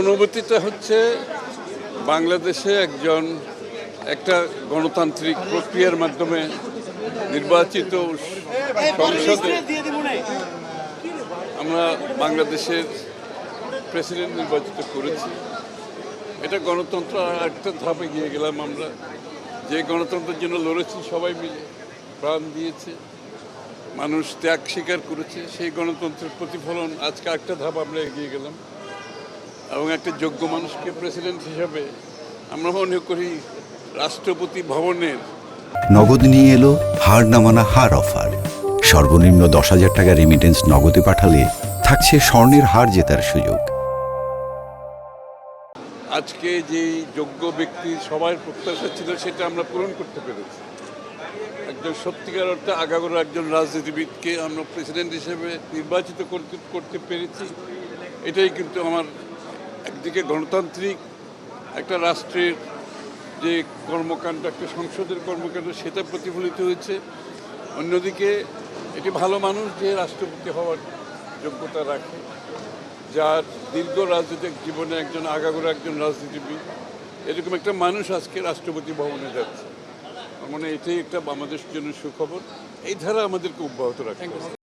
অনুভূতিটা হচ্ছে বাংলাদেশে একটা গণতান্ত্রিক প্রক্রিয়ার মাধ্যমে নির্বাচিত সংসদে আমরা বাংলাদেশের প্রেসিডেন্ট নির্বাচিত করেছি। এটা গণতন্ত্র একটা ধাপে গিয়ে গেলাম আমরা। যে গণতন্ত্রের জন্য লড়েছি সবাই মিলে, প্রাণ দিয়েছে, মানুষ ত্যাগ স্বীকার করেছে, সেই গণতন্ত্রের প্রতিফলন আজকে একটা ধাপ আমরা এগিয়ে গেলাম এবং একটা যোগ্য মানুষকে প্রেসিডেন্ট হিসাবে আমরা মনে করি রাষ্ট্রপতি ভবনের নগদ নিয়ে এলো হার না মানা হার অফার। সর্বনিম্ন 10,000 টাকা রেমিটেন্স নগদে পাঠালে থাকছে স্বর্ণের হার জেতার সুযোগ। আজকে যে যোগ্য ব্যক্তির সবার প্রত্যাশা ছিল সেটা আমরা পূরণ করতে পেরেছি। একজন সত্যিকার অর্থে আগাগোড়া একজন রাজনীতিবিদকে আমরা প্রেসিডেন্ট হিসেবে নির্বাচিত করতে পেরেছি। এটাই কিন্তু আমার একদিকে গণতান্ত্রিক একটা রাষ্ট্রের যে কর্মকাণ্ড, একটা সংসদের কর্মকাণ্ড, সেটা প্রতিফলিত হয়েছে। অন্যদিকে এটি ভালো মানুষ যে রাষ্ট্রপতি হওয়ার যোগ্যতা রাখে, যার দীর্ঘ রাজনৈতিক জীবনে একজন আগাগোড়া একজন রাজনীতিবিদ, এরকম একটা মানুষ আজকে রাষ্ট্রপতি ভবনে যাচ্ছে। মানে এটাই একটা আমাদের জন্য সুখবর। এই ধারা আমাদেরকে অব্যাহত রাখতে হবে।